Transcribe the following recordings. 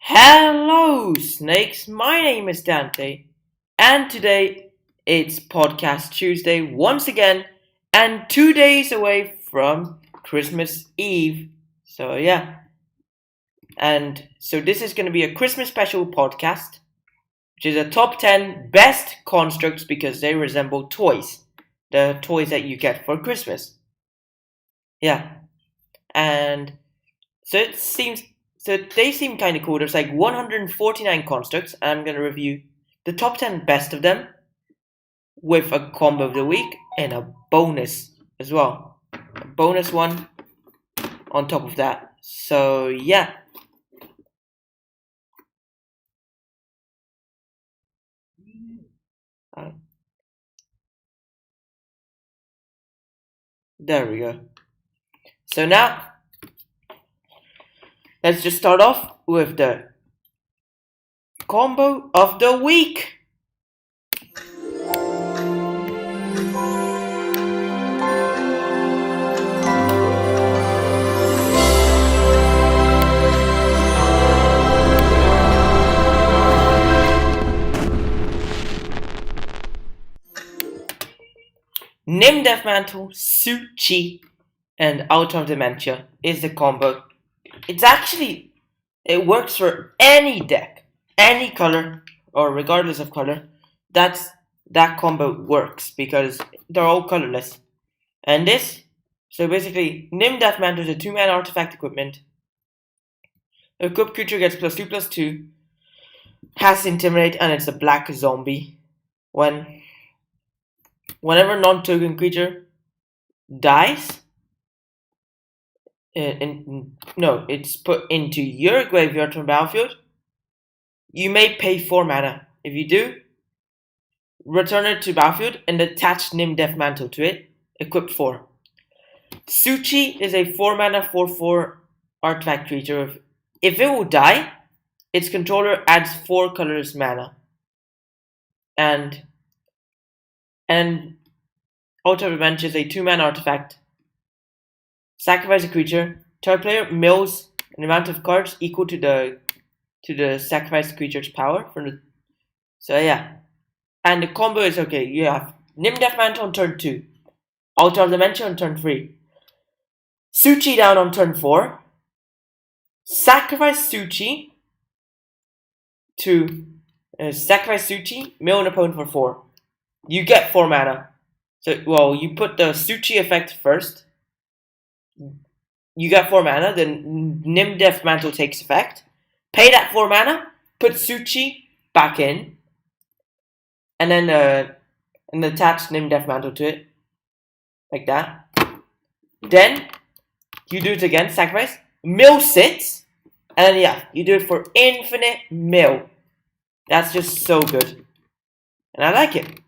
Hello, snakes. My name is Dante, and today it's Podcast Tuesday once again, and 2 days away from Christmas Eve. So, yeah, and so this is going to be a Christmas special podcast, which is a top 10 best constructs because they resemble toys, the toys that you get for Christmas. Yeah, and so they seem kind of cool. There's like 149 constructs, and I'm gonna review the top 10 best of them with a combo of the week and a bonus as well. A bonus one on top of that. So yeah. There we go. So now let's just start off with the combo of the week. Nim Deathmantle, Suchi, and Out of Dementia is the combo. It works for any deck, any color, or regardless of color. That combo works because they're all colorless. And so basically, Nim Deathmantle is a 2-mana artifact equipment. Equipped creature gets +2/+2, has Intimidate, and it's a black zombie. Whenever non-token creature dies, it's put into your graveyard from battlefield, you may pay 4 mana. If you do, return it to battlefield and attach Nim Deathmantle to it, equipped 4. Suchi is a 4 mana 4/4 artifact creature. If it will die, its controller adds 4 colorless mana. And Out of Dementia is a 2-mana artifact. Sacrifice a creature. Target player mills an amount of cards equal to the sacrificed creature's power. So yeah. And the combo is okay. You have Nim Deathmantle on turn 2. Out of Dementia on turn 3. Suchi down on turn 4. Sacrifice Suchi mill an opponent for 4. You get 4 mana. So, you put the Suchi effect first. You get 4 mana, then Nim Deathmantle takes effect. Pay that 4 mana, put Suchi back in, and then attach Nim Deathmantle to it. Like that. Then, you do it again, sacrifice. Mill sits, and then you do it for infinite mill. That's just so good. And I like it.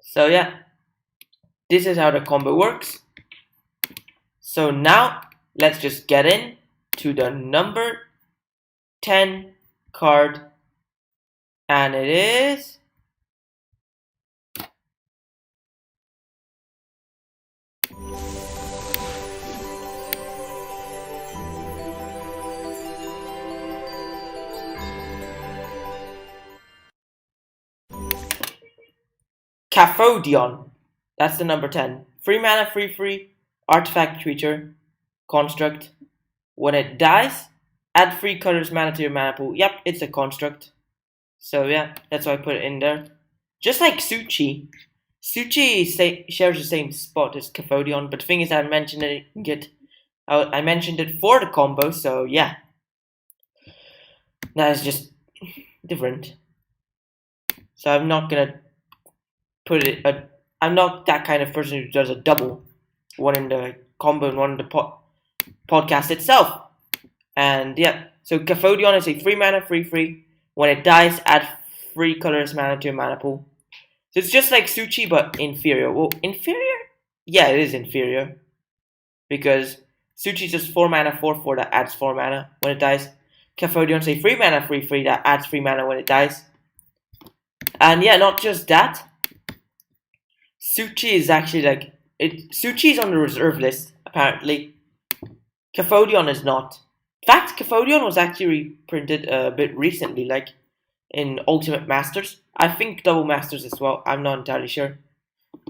So yeah, this is how the combo works. So now, let's just get in to the number 10 card. And it is Kafodion. That's the number 10. 3 mana, 3/3, artifact creature, construct. When it dies, add 3 colors mana to your mana pool. Yep, it's a construct. So yeah, that's why I put it in there. Just like Suchi. Suchi shares the same spot as Kafodion, but the thing is I mentioned it for the combo, so yeah. That is just different. So I'm not gonna I'm not that kind of person who does a double, one in the combo and one in the podcast itself. And yeah, so Kafodion is a 3 mana 3/3. When it dies, add 3 colorless mana to your mana pool. So it's just like Suchi but inferior. Well, inferior? Yeah, it is inferior. Because Suchi is just 4 mana 4/4 that adds 4 mana when it dies. Kafodion is a 3 mana 3/3 that adds 3 mana when it dies. And yeah, not just that. Suchi is actually Suchi is on the reserve list, apparently. Kafodion is not. In fact, Kafodion was actually reprinted a bit recently, like in Ultimate Masters. I think Double Masters as well. I'm not entirely sure.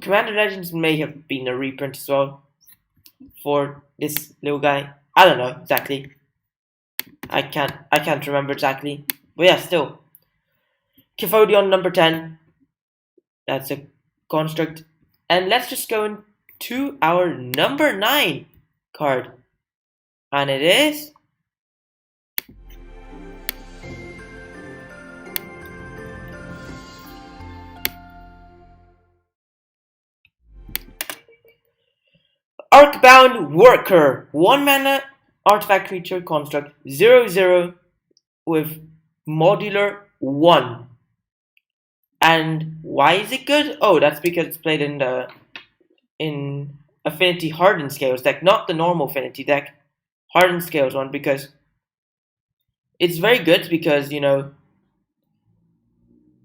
Commander Legends may have been a reprint as well for this little guy. I don't know exactly. I can't remember exactly. But yeah, still. Kafodion number 10. That's a construct. And let's just go into our number 9 card. And it is Arcbound Worker. 1 mana artifact creature construct 0/0 with modular 1. And why is it good? Oh, that's because it's played in Affinity Hardened Scales deck, not the normal Affinity deck. Hardened Scales one, because it's very good because, you know,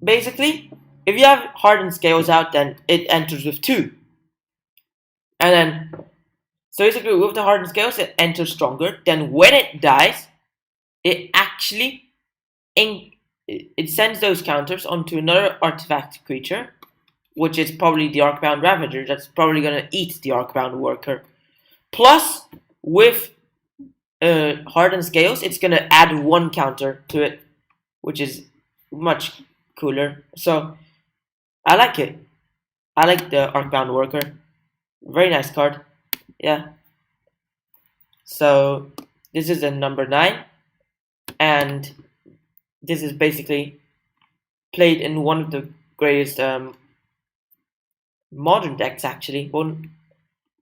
basically, if you have Hardened Scales out, then it enters with 2. And then, so basically with the Hardened Scales, it enters stronger. Then when it dies, it actually it sends those counters onto another artifact creature, which is probably the Arcbound Ravager. That's probably gonna eat the Arcbound Worker. Plus, with Hardened Scales, it's gonna add 1 counter to it, which is much cooler. So I like it. I like the Arcbound Worker. Very nice card. Yeah. So this is a number 9, and this is basically played in one of the greatest modern decks, actually.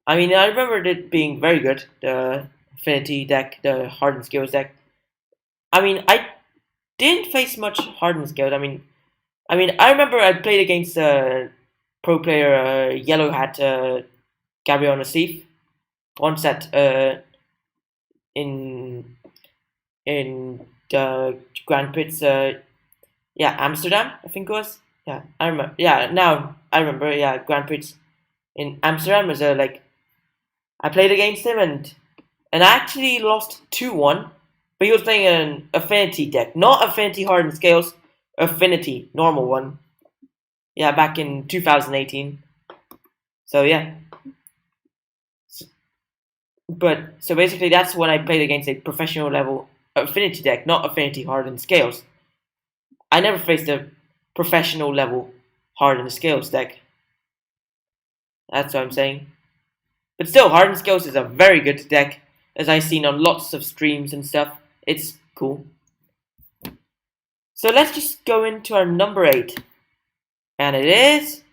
I mean, I remember it being very good, the Affinity deck, the Hardened Scales deck. I mean, I didn't face much Hardened Scales. I remember I played against pro player Yellow Hat Gabriel Nassif once at in the Grand Prix, Amsterdam, I think it was. Yeah, I remember. Yeah, now I remember. Yeah, Grand Prix in Amsterdam was like I played against him and I actually lost 2-1. But he was playing an Affinity deck, not Affinity Hardened Scales, Affinity normal one. Yeah, back in 2018. So yeah. But so basically, that's when I played against a professional level Affinity deck, not Affinity Hardened Scales. I never faced a professional level Hardened Scales deck. That's what I'm saying. But still, Hardened Scales is a very good deck, as I've seen on lots of streams and stuff. It's cool. So let's just go into our number 8. And it is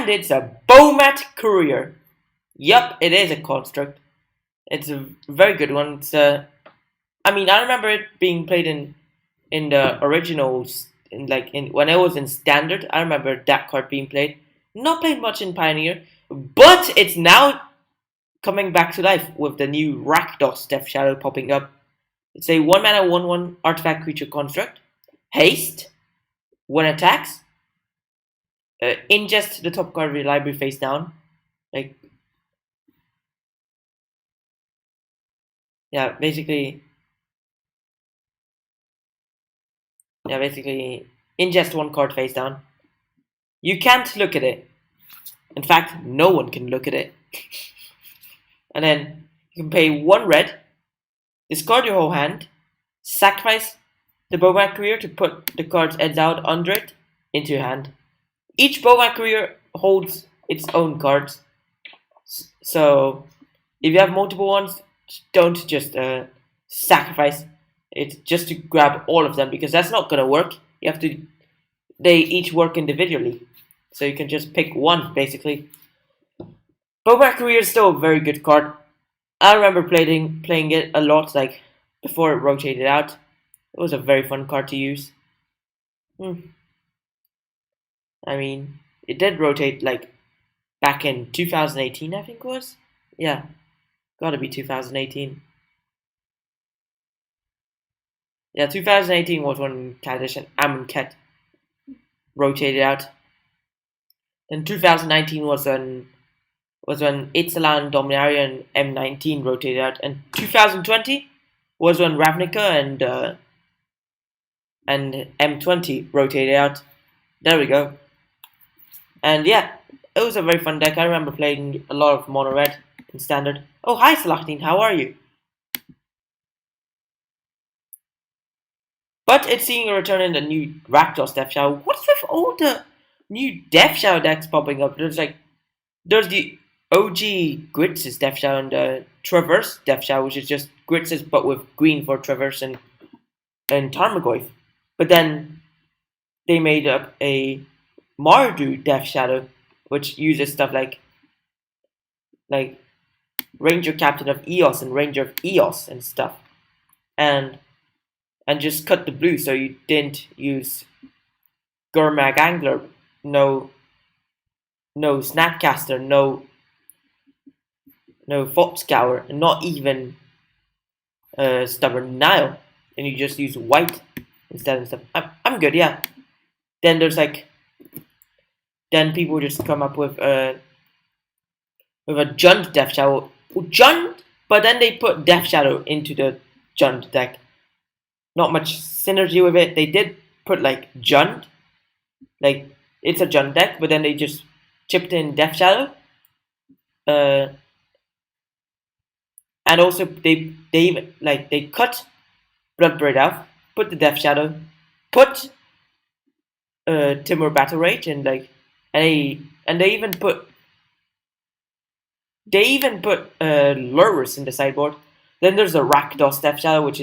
and it's a Bowman Career. Yup, it is a construct. It's a very good one. I remember it being played in the originals, when it was in standard. I remember that card being played. Not played much in Pioneer, but it's now coming back to life with the new Rakdos Death Shadow popping up. It's a 1 mana 1/1 artifact creature construct. Haste. When attacks, ingest the top card of your library face down. Basically ingest 1 card face down. You can't look at it. In fact, no one can look at it. And then you can pay 1 red, discard your whole hand, sacrifice the Bowman Career to put the card's heads out under it into your hand. Each Bowman Career holds its own cards. So if you have multiple ones, don't just sacrifice it just to grab all of them, because that's not gonna work. You have to they each work individually, so you can just pick one basically. Bowman Career is still a very good card. I remember playing it a lot, like before it rotated out. It was a very fun card to use. I mean, it did rotate like back in 2018, I think it was. Yeah, gotta be 2018. Yeah, 2018 was when CODZ and Amonkhet rotated out. Then 2019 was when Ixalan, Dominaria, and M19 rotated out, and 2020 was when Ravnica and M20 rotated out. There we go. And yeah, it was a very fun deck. I remember playing a lot of mono red in standard. Oh, hi Salahdin, how are you? But it's seeing a return in the new Rakdos Death Shower. What's with all the new Death Shower decks popping up? There's the OG Gritz's Death Shower and the Traverse Death Shower, which is just Gritz's but with green for Traverse and Tarmogoyf. But then they made up a Mardu Death Shadow, which uses stuff like Ranger Captain of Eos and Ranger of Eos and stuff, and just cut the blue so you didn't use Gurmag Angler, no Snapcaster, no Fox Scour, and not even Stubborn Nile, and you just use white instead and stuff. I'm good, yeah. Then there's then people just come up with a Jund Death Shadow. Jund, but then they put Death Shadow into the Jund deck. Not much synergy with it. They did put Jund, it's a Jund deck, but then they just chipped in Death Shadow. And also they cut Bloodbraid out, put the Death Shadow, put Timur Battle Rage, and they even put Lurrus in the sideboard. Then there's a Rakdos Death Shadow, which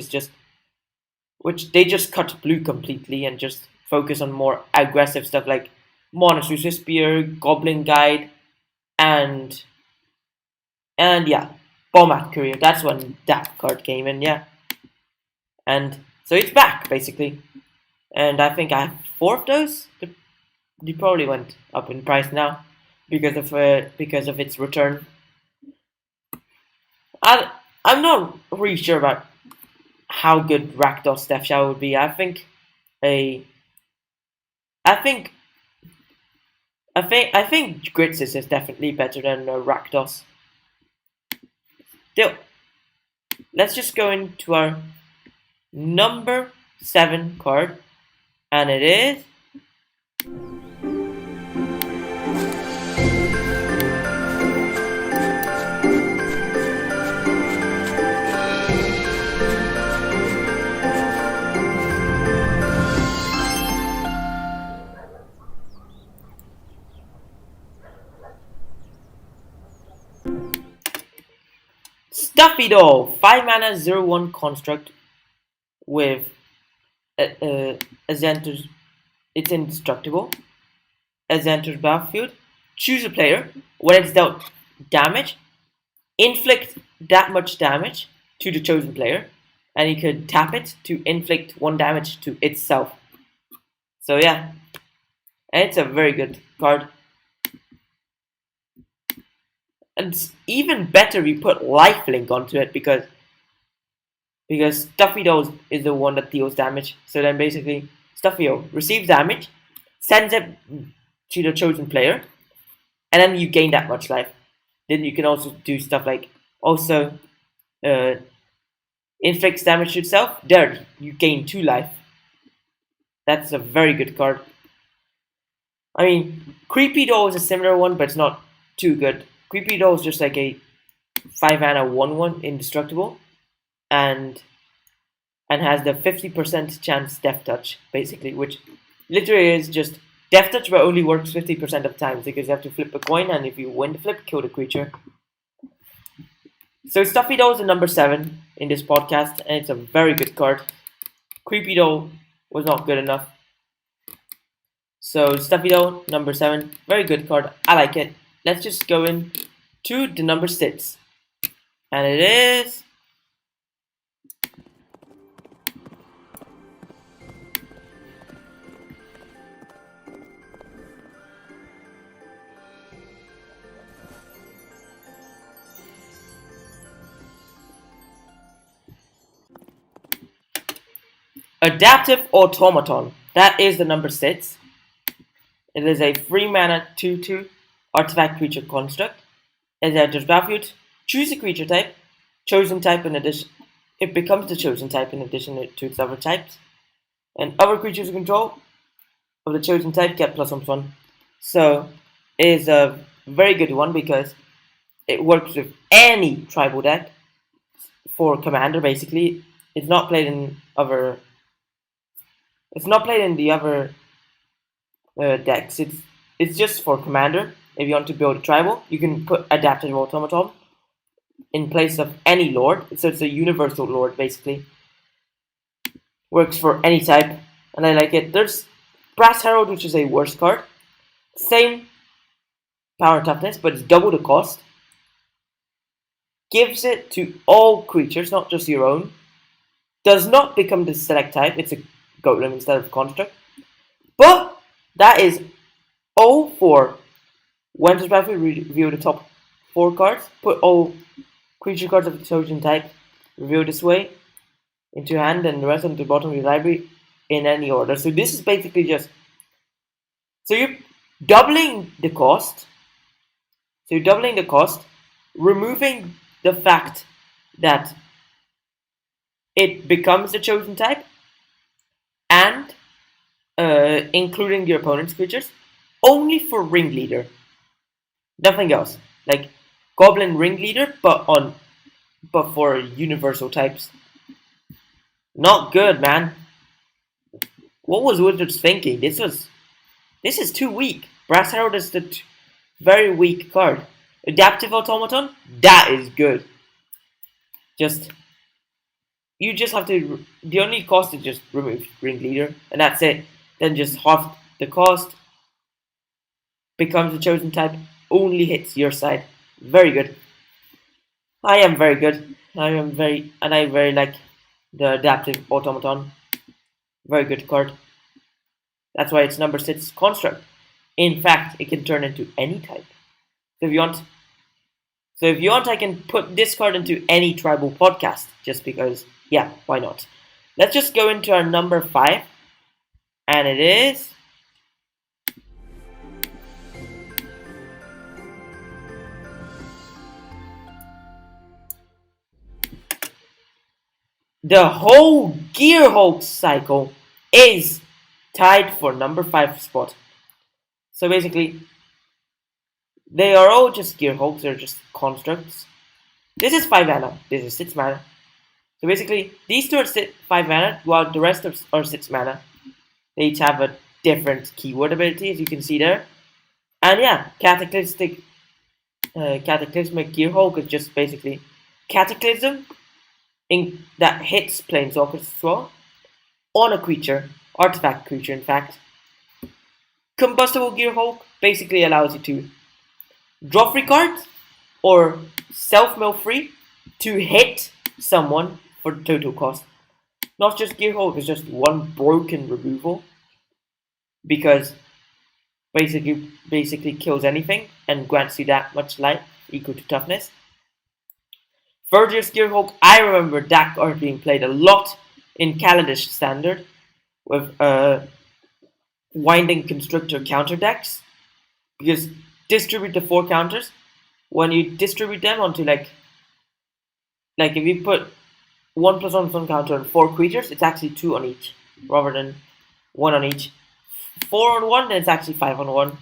they just cut blue completely and just focus on more aggressive stuff like Monastery Spear, Goblin Guide, and yeah, Bowman Career. That's when that card came in, yeah. And so it's back basically, and I think I have 4 of those. They probably went up in price now because of its return. I'm not really sure about how good Rakdos Death Shower would be. I think Gritz's is definitely better than Rakdos. Still, let's just go into our number 7 card, and it is Stuffy Doll, 5 mana, 0/1 construct with as enters. It's indestructible. As enters battlefield, choose a player. When it's dealt damage, inflict that much damage to the chosen player, and you could tap it to inflict 1 damage to itself. So yeah, and it's a very good card. And it's even better if you put lifelink onto it because Stuffy Doll is the one that deals damage. So then basically Stuffy Doll receives damage, sends it to the chosen player, and then you gain that much life. Then you can also do stuff like inflicts damage to itself. There, you gain 2 life. That's a very good card. I mean, Creepy Doll is a similar one, but it's not too good. Creepy Doll is just like a 5 mana 1/1 indestructible, and has the 50% chance Death Touch, basically, which literally is just Death Touch, but only works 50% of times because you have to flip a coin, and if you win the flip, kill the creature. So Stuffy Doll is the number 7 in this podcast, and it's a very good card. Creepy Doll was not good enough. So Stuffy Doll, number 7, very good card. I like it. Let's just go in to the number 6. And it is Adaptive Automaton. That is the number 6. It is a 3 mana 2/2 artifact creature construct. It enters battlefield. Choose a creature type. Chosen type in addition. It becomes the chosen type in addition to its other types. And other creatures you control of the chosen type get +1/+1. So it is a very good one because it works with any tribal deck for commander. Basically, it's not played in other. It's not played in the other decks. It's just for commander. If you want to build a tribal, you can put Adaptive Automaton in place of any lord. So it's a universal lord, basically. Works for any type, and I like it. There's Brass Herald, which is a worse card. Same power and toughness, but it's double the cost. Gives it to all creatures, not just your own. Does not become the select type. It's a golem instead of construct. But that is all for when to battlefield. Review the top 4 cards. Put all creature cards of the chosen type revealed this way into your hand, and the rest on the bottom of your library in any order. So this is basically just, so you're doubling the cost. So you're doubling the cost, removing the fact that it becomes the chosen type, and including your opponent's creatures, only for Ringleader. Nothing else. Like Goblin Ringleader, but for universal types. Not good, man. What was Wizards thinking? This is too weak. Brass Herald is the very weak card. Adaptive Automaton, that is good. You just have to. The only cost is just remove Ringleader, and that's it. Then just half the cost. Becomes the chosen type. Only hits your side. Very good. I am very good. I very like the Adaptive Automaton. Very good card. That's why it's number 6 construct. In fact, it can turn into any type. So if you want, I can put this card into any tribal podcast. Just because, yeah, why not? Let's just go into our number 5. And it is the whole Gearhulk cycle is tied for number 5 spot. So basically, they are all just Gearhulks, they're just constructs. This is 5 mana, this is 6 mana. So basically, these two are 5 mana, while the rest are 6 mana. They each have a different keyword ability, as you can see there. And yeah, Cataclysmic Gearhulk is just basically Cataclysm that hits Planeswalkers as well, on a creature, artifact creature in fact. Combustible Gearhulk basically allows you to draw free cards or self-mill free to hit someone for the total cost. Not just Gearhulk, it's just one broken removal, because basically kills anything and grants you that much life equal to toughness. Verger's Gearhulk, I remember that card being played a lot in Kaladesh Standard with Winding Constructor counter decks, because distribute the 4 counters. When you distribute them onto like if you put 1+1 counter on 4 creatures, it's actually 2 on each rather than 1 on each. 4 on 1, then it's actually 5 on 1.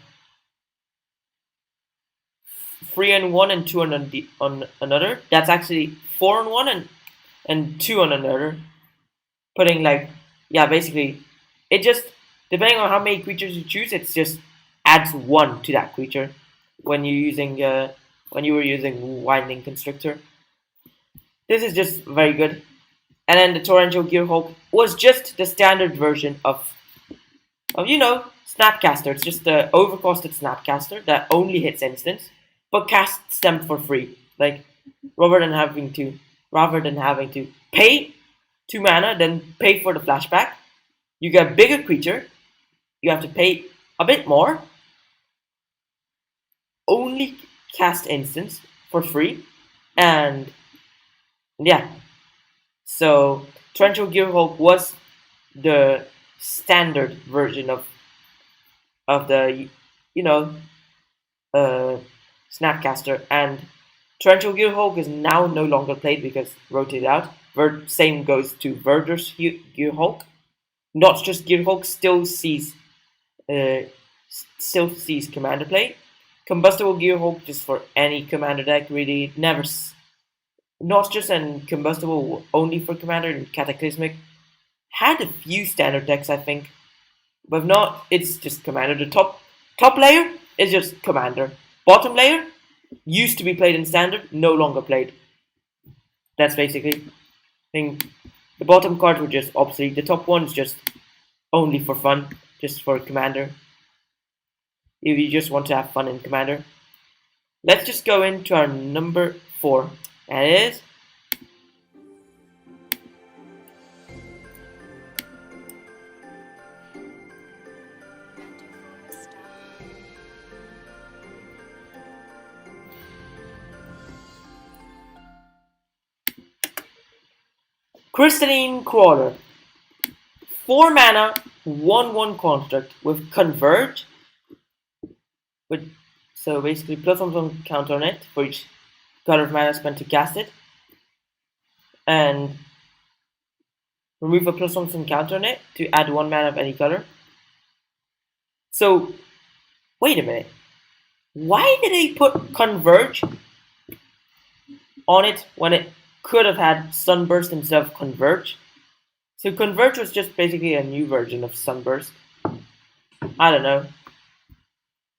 3 on 1 and 2 on another. That's actually 4 on 1 and 2 on another. Putting basically, it just, depending on how many creatures you choose, it just adds 1 to that creature when you were using Winding Constructor. This is just very good. And then the Torrential Gearhulk was just the standard version of Snapcaster. It's just the overcosted Snapcaster that only hits instants, but casts them for free. Like rather than having to pay 2 mana, then pay for the flashback. You get a bigger creature. You have to pay a bit more. Only cast instants for free, and yeah. So Torrential Gearhulk was the standard version of the uh, Snapcaster, and Torrential Gearhulk is now no longer played because rotated out. Same goes to Verder's Gearhulk. Not just Gearhulk uh, still sees commander play. Combustible Gearhulk just for any commander deck really never. Not just an combustible only for commander and Cataclysmic. Had a few standard decks I think. But if not, it's just commander. The top layer is just commander. Bottom layer used to be played in standard, no longer played. That's basically thing. The bottom cards were just obsolete. The top one is just only for fun, just for commander. If you just want to have fun in commander. Let's just go into our number 4. And it is Crystalline Crawler. 4 mana, 1/1 construct with Converge. So basically, +1 counter on it for each color of mana spent to cast it. And remove a +1 counter on it to add 1 mana of any color. So, wait a minute. Why did they put Converge on it when it could have had Sunburst instead of Converge? So Converge was just basically a new version of Sunburst. I don't know.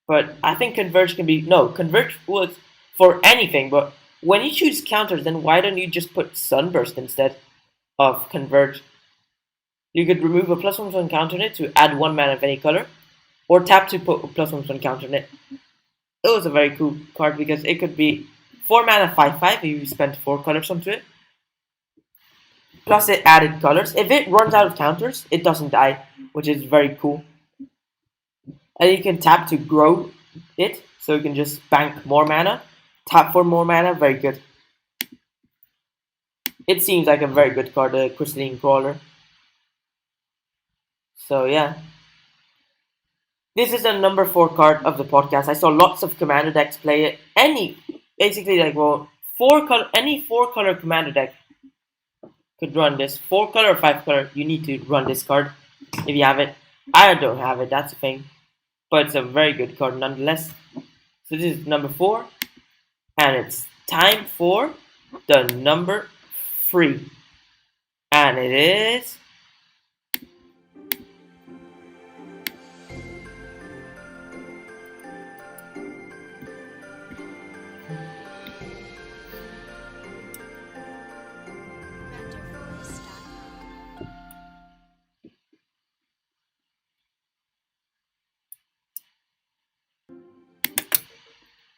But I think Converge Converge was for anything, but when you choose counters, then why don't you just put Sunburst instead of Converge? You could remove a +1 counter on it to add 1 mana of any color, or tap to put a +1 counter on it. It was a very cool card because it could be 4 mana 5/5 if you spent 4 colors onto it. Plus it added colors. If it runs out of counters, it doesn't die, which is very cool. And you can tap to grow it, so you can just bank more mana. Tap for more mana, very good. It seems like a very good card, the Crystalline Crawler. So yeah. This is the number 4 card of the podcast. I saw lots of commander decks play it. Any 4-color commander deck could run this. 4-color or 5-color, you need to run this card if you have it. I don't have it, that's the thing. But it's a very good card nonetheless. So this is number 4. And it's time for the number 3. And it is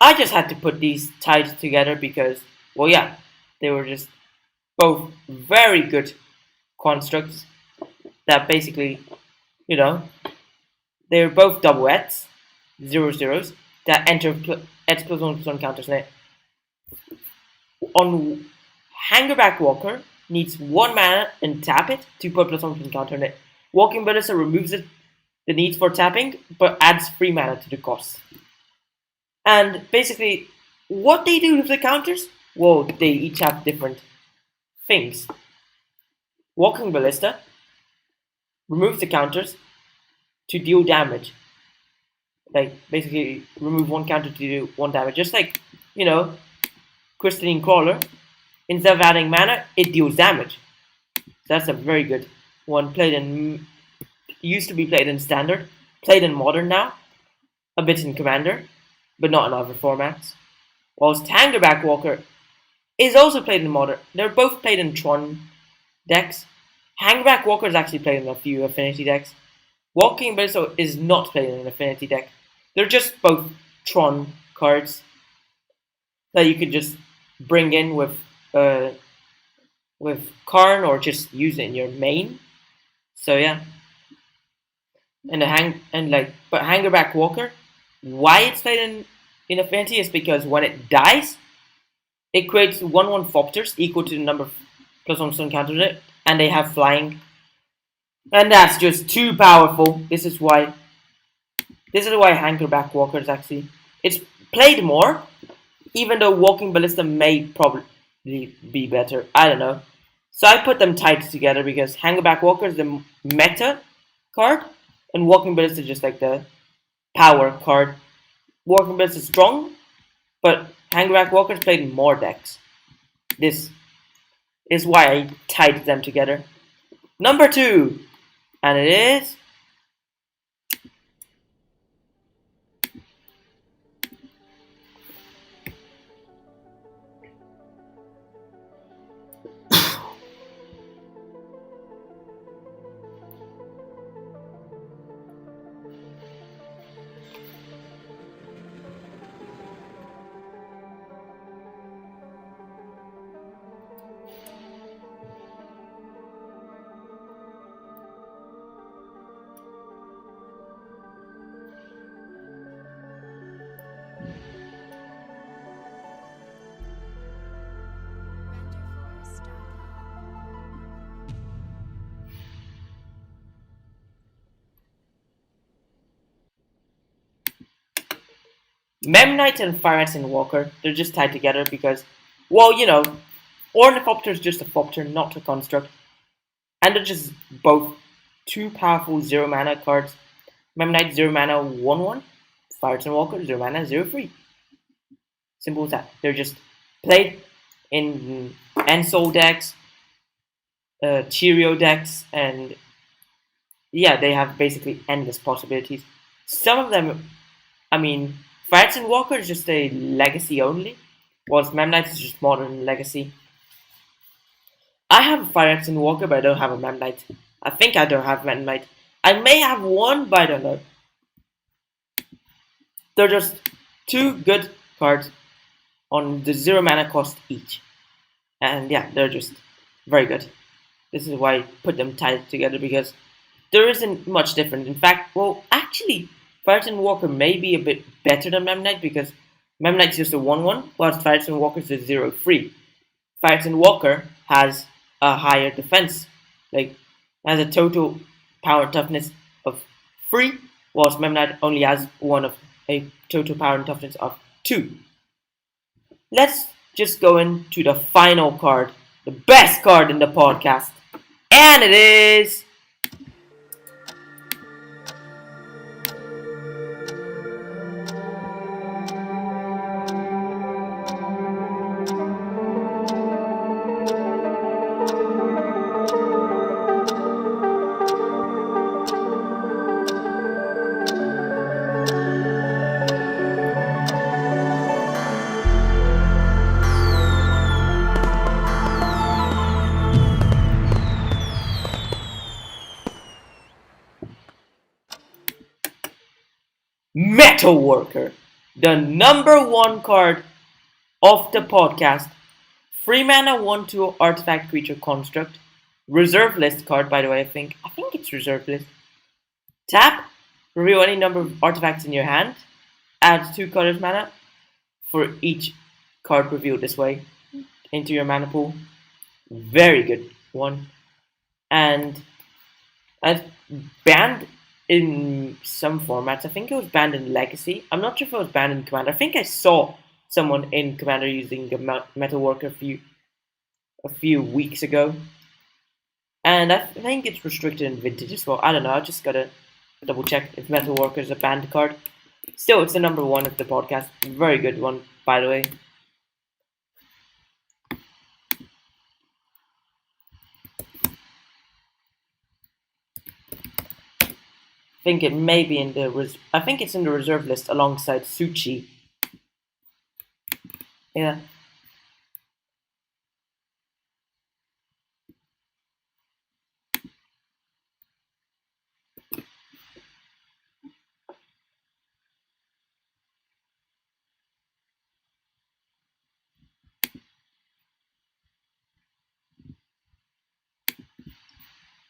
I just had to put these tied together because, well, yeah, they were just both very good constructs that basically, they're both double Ets, 0/0s, that enter Ets +1/+1 counters in it. On Hangerback Walker needs 1 mana and tap it to put +1/+1 counter in it. Walking Ballista removes the need for tapping, but adds 3 mana to the cost. And basically, what they do with the counters, well, they each have different things. Walking Ballista removes the counters to deal damage. Like, basically, remove 1 counter to do 1 damage. Just like, Crystalline Crawler. Instead of adding mana, it deals damage. So that's a very good one. Used to be played in Standard. Played in Modern now. A bit in Commander. But not in other formats. Whilst Hangerback Walker is also played in modern. They're both played in Tron decks. Hangback Walker is actually played in a few Affinity decks. Walking Ballista is not played in an Affinity deck. They're just both Tron cards that you could just bring in uh, with Karn or just use it in your main. So yeah, and but Hangerback Walker, why it's played in Affinity is because when it dies, it creates 1/1 Fopters equal to the number of +1 stone counters it, and they have flying, and that's just too powerful. This is why Hangerback Walker is actually it's played more, even though Walking Ballista may probably be better. I don't know. So I put them tied together because Hangerback Walker is the meta card, and Walking Ballista is just like the power card. Walking Ballista is strong, but Hangerback Walker is played in more decks. This is why I tied them together. Number 2, and it is Memnite and Firaxin Walker. They're just tied together because, well, Ornithopter is just a Fopter, not a construct. And they're just both two powerful 0 mana cards. Memnite 0 mana 1/1. Firaxin Walker 0 mana 0/3. Simple as that. They're just played in Ensoul decks, Cheerio decks, and yeah, they have basically endless possibilities. Some of them, I mean, Firaxin Walker is just a legacy only, whilst Memnite is just modern legacy. I have a Firaxin Walker, but I don't have a Memnite. I think I don't have Memnite. I may have one, but I don't know. They're just two good cards on the 0 mana cost each. And yeah, they're just very good. This is why I put them tied together, because there isn't much different. In fact, well, actually, Firaxin Walker may be a bit better than Memnite because Memnite's just a 1/1, whilst Firaxin Walker is a 0/3. Firaxin Walker has a higher defense, like has a total power and toughness of 3, whilst Memnite only has a total power and toughness of 2. Let's just go into the final card, the best card in the podcast, and it is Metalworker, the number 1 card of the podcast. 3 mana 1/2 artifact creature construct. Reserve list card, by the way, I think it's reserve list. Tap, reveal any number of artifacts in your hand. Add 2 colored mana for each card revealed this way into your mana pool. Very good one. And I've banned in some formats. I think it was banned in Legacy. I'm not sure if it was banned in Commander. I think I saw someone in Commander using the Metalworker a few weeks ago. And I think it's restricted in Vintage as well. I don't know. I just gotta double check if Metalworker is a banned card. Still, it's the number 1 of the podcast. Very good one, by the way. I think it may be in the I think it's in the reserve list alongside Suchi. Yeah.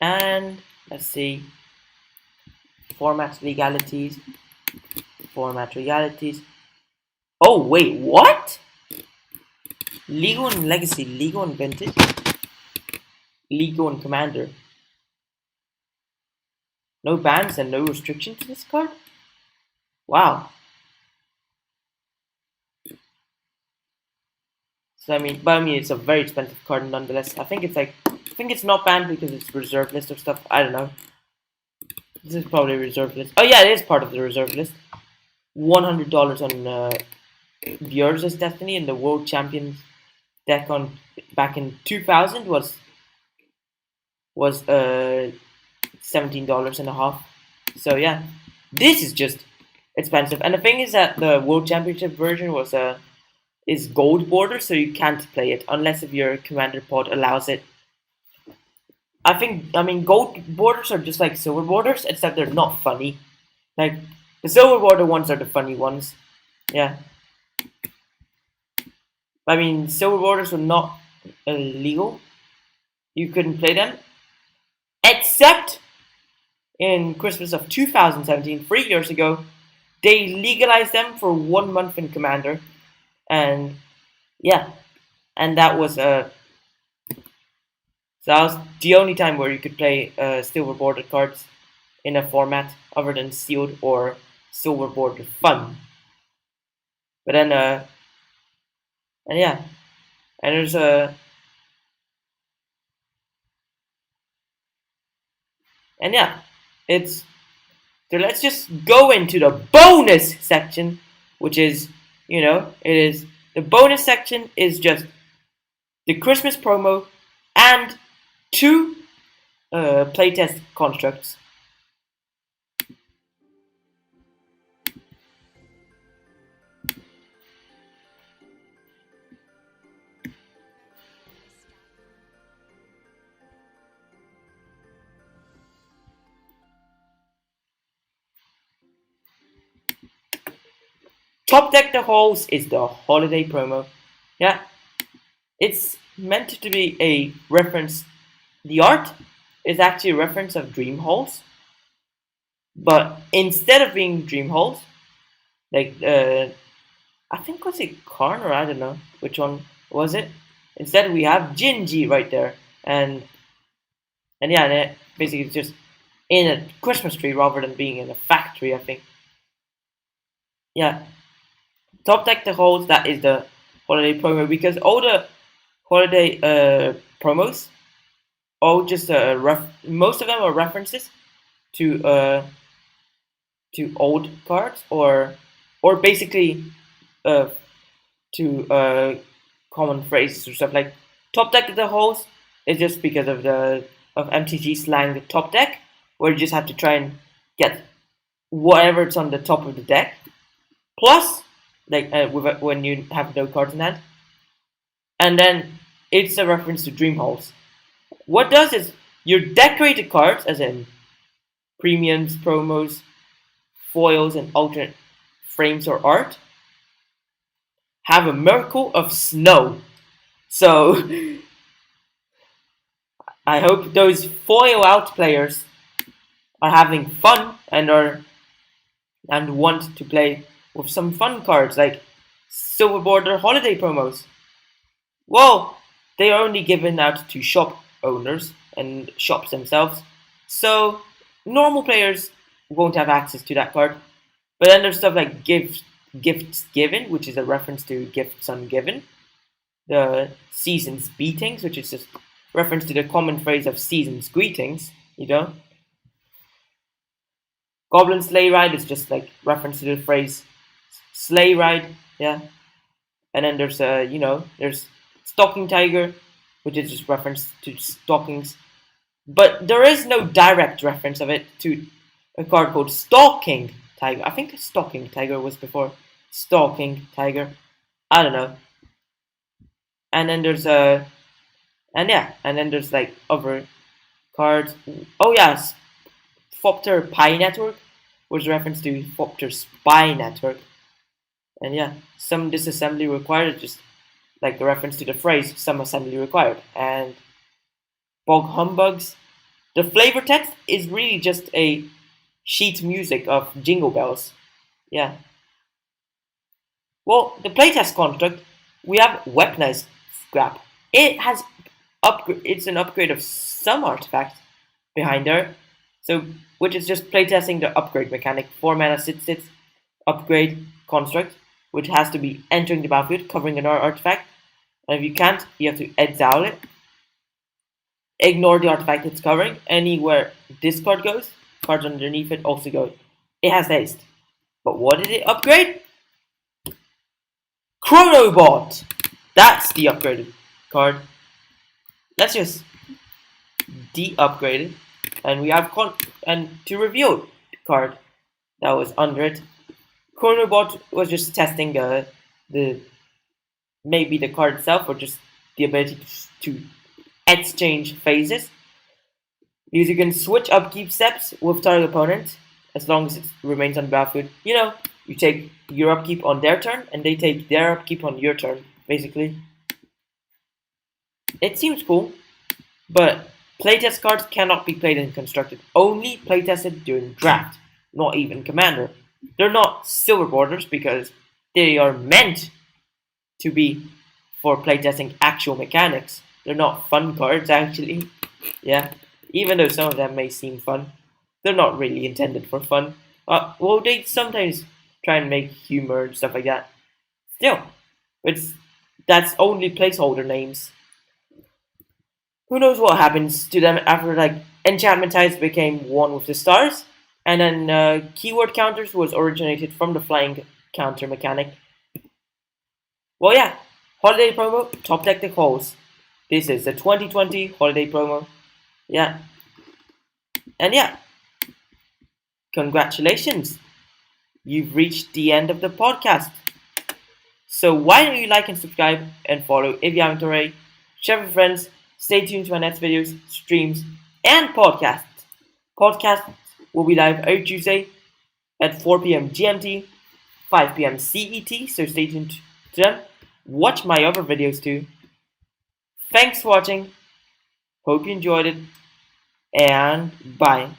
And let's see, format legalities, format legalities. Oh wait, what? Legal and legacy, legal and vintage, legal and commander. No bans and no restriction to this card? Wow. So I mean, it's a very expensive card nonetheless. I think it's not banned because it's reserve list or stuff. I don't know. This is probably reserve list. Oh yeah, it is part of the reserve list. $100 on Björn's Destiny, and the World Champions deck on back in 2000 was $17 and a half. So yeah, this is just expensive. And the thing is that the World Championship version is gold border, so you can't play it unless if your commander pod allows it. I mean gold borders are just like silver borders, except they're not funny. Like the silver border ones are the funny ones. Yeah. I mean silver borders were not illegal. You couldn't play them. Except in Christmas of 2017, 3 years ago, they legalized them for 1 month in Commander. And yeah. And that was the only time where you could play silver bordered cards in a format other than sealed or silver bordered fun. But then and yeah, and there's and yeah, it's so let's just go into the bonus section, which is it is the bonus section is just the Christmas promo and two playtest constructs. Top Deck the Halls is the holiday promo. Yeah, it's meant to be a reference. The art is actually a reference of Dream Halls, but instead of being Dream Halls, like I think was it Karn or I don't know which one was it. Instead we have Jinji right there, and yeah, and it basically it's just in a Christmas tree rather than being in a factory. I think. Yeah, Top Deck the Halls, that is the holiday promo because all the holiday promos, all just most of them are references to old cards or basically to common phrases or stuff like Top Deck of the Halls is just because of MTG slang, the top deck, where you just have to try and get whatever's on the top of the deck, plus like when you have no cards in hand, and then it's a reference to Dream Halls. What does is your decorated cards, as in premiums, promos, foils, and alternate frames or art, have a miracle of snow. So I hope those foil out players are having fun and want to play with some fun cards like Silver Border holiday promos. Well, they are only given out to shop owners and shops themselves, so normal players won't have access to that card. But then there's stuff like gifts given, which is a reference to gifts ungiven. The season's beatings, which is just reference to the common phrase of season's greetings. Goblin sleigh ride is just like reference to the phrase sleigh ride, yeah. And then there's there's stocking tiger, which is just reference to stockings. But there is no direct reference of it to a card called Stalking Tiger. I think Stalking Tiger was before Stalking Tiger. I don't know. And then there's and then there's like other cards. Oh yes, Fopter Pi Network was reference to Fopter Spy Network. And yeah, some disassembly required, just like the reference to the phrase some assembly required. And Bog Humbugs The flavor text is really just a sheet music of jingle bells. Yeah. Well, the playtest construct, we have weaponized scrap. It has it's an upgrade of some artifact behind there. So, which is just playtesting the upgrade mechanic. 4 mana sit upgrade construct, which has to be entering the battlefield, covering another artifact. And if you can't, you have to exile it. Ignore the artifact it's covering. Anywhere this card goes, cards underneath it also go. It has haste. But what did it upgrade? Chronobot! That's the upgraded card. Let's just de-upgrade it. And we have to reveal the card that was under it. Chronobot was just testing the maybe the card itself or just the ability to exchange phases. You can switch upkeep steps with target opponent as long as it remains on the battlefield. You know, you take your upkeep on their turn and they take their upkeep on your turn, basically. It seems cool, but playtest cards cannot be played and constructed. Only playtested during draft, not even commander. They're not silver borders because they are meant to be for playtesting actual mechanics. They're not fun cards, actually. Yeah, even though some of them may seem fun, they're not really intended for fun. Well, they sometimes try and make humor and stuff like that. Still, that's only placeholder names. Who knows what happens to them after like enchantment types became one with the stars, and then keyword counters was originated from the flying counter mechanic. Well, yeah, holiday promo, top deck the calls. This is the 2020 holiday promo. Yeah. And yeah, congratulations. You've reached the end of the podcast. So why don't you like and subscribe and follow if you haven't already. Share with friends. Stay tuned to our next videos, streams, and podcasts. Podcasts will be live every Tuesday at 4 p.m. GMT, 5 p.m. CET, so stay tuned to them. Watch my other videos too. Thanks for watching. Hope you enjoyed it. And bye.